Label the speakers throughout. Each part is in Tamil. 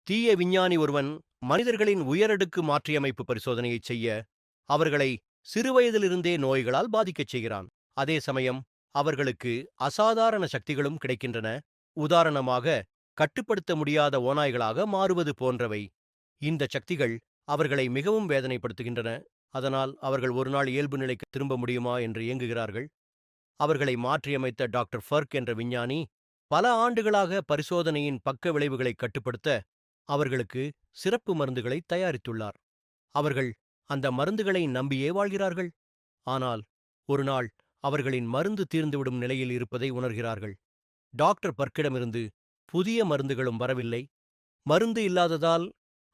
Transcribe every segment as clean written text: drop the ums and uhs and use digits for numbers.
Speaker 1: தீய விஞ்ஞானி ஒருவன் மனிதர்களின் உயரடுக்கு மாற்றியமைப்பு பரிசோதனையைச் செய்ய அவர்களை சிறுவயதிலிருந்தே நோய்களால் பாதிக்கச் செய்கிறான். அதே சமயம் அவர்களுக்கு அசாதாரண சக்திகளும் கிடைக்கின்றன. உதாரணமாக, கட்டுப்படுத்த முடியாத ஓநாய்களாக மாறுவது போன்றவை. இந்த சக்திகள் அவர்களை மிகவும் வேதனைப்படுத்துகின்றன. அதனால் அவர்கள் ஒருநாள் இயல்பு நிலைக்கு திரும்ப முடியுமா என்று ஏங்குகிறார்கள். அவர்களை மாற்றியமைத்த டாக்டர் ஃபர்க் என்ற விஞ்ஞானி பல ஆண்டுகளாக பரிசோதனையின் பக்க விளைவுகளை கட்டுப்படுத்த அவர்களுக்கு சிறப்பு மருந்துகளை தயாரித்துள்ளார். அவர்கள் அந்த மருந்துகளை நம்பியே வாழ்கிறார்கள். ஆனால் ஒருநாள் அவர்களின் மருந்து தீர்ந்துவிடும் நிலையில் இருப்பதை உணர்கிறார்கள். டாக்டர் பர்க்கிடமிருந்து புதிய மருந்துகளும் வரவில்லை. மருந்து இல்லாததால்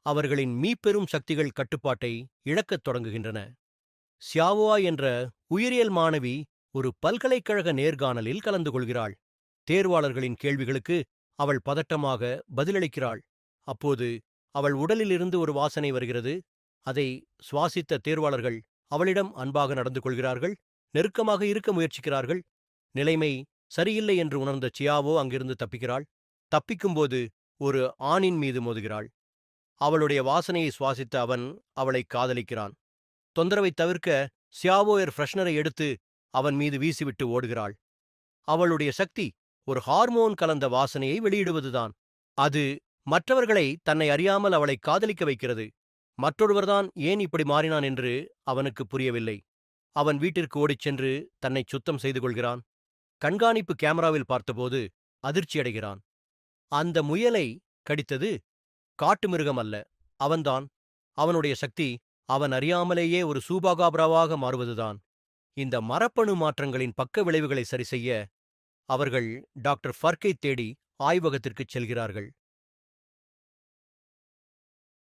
Speaker 1: அவர்களின் மீப்பெரும் சக்திகள் கட்டுப்பாட்டை இழக்கத் தொடங்குகின்றன. ஷியாவோவா என்ற உயிரியல் மாணவி ஒரு பல்கலைக்கழக நேர்காணலில் கலந்து கொள்கிறாள். தேர்வாளர்களின் கேள்விகளுக்கு அவள் பதட்டமாக பதிலளிக்கிறாள். அப்போது அவள் உடலிலிருந்து ஒரு வாசனை வருகிறது. அதை சுவாசித்த தேர்வாளர்கள் அவளிடம் அன்பாக நடந்து கொள்கிறார்கள், நெருக்கமாக இருக்க முயற்சிக்கிறார்கள். நிலைமை சரியில்லை என்று உணர்ந்த சியாவோ அங்கிருந்து தப்பிக்கிறாள். தப்பிக்கும்போது ஒரு ஆணின் மீது மோதுகிறாள். அவளுடைய வாசனையை சுவாசித்த அவன் அவளை காதலிக்கிறான். தொந்தரவை தவிர்க்க ஷியாவோ ஏர் ஃப்ரெஷ்னரை எடுத்து அவன் மீது வீசிவிட்டு ஓடுகிறாள். அவளுடைய சக்தி ஒரு ஹார்மோன் கலந்த வாசனையை வெளியிடுவதுதான். அது மற்றவர்களை தன்னை அறியாமல் அவளை காதலிக்க வைக்கிறது. மற்றொருவர்தான் ஏன் இப்படி மாறினான் என்று அவனுக்கு புரியவில்லை. அவன் வீட்டிற்கு ஓடிச் சென்று தன்னை சுத்தம் செய்து கொள்கிறான். கண்காணிப்பு கேமராவில் பார்த்தபோது அதிர்ச்சியடைகிறான். அந்த முயலை கடித்தது காட்டு மிருகம் அல்ல, அவன்தான். அவனுடைய சக்தி அவன் அறியாமலேயே ஒரு சூபாகாப்ராவாக மாறுவதுதான். இந்த மரப்பணு மாற்றங்களின் பக்க விளைவுகளை சரிசெய்ய அவர்கள் டாக்டர் ஃபர்க்கை தேடி ஆய்வகத்திற்குச் செல்கிறார்கள்.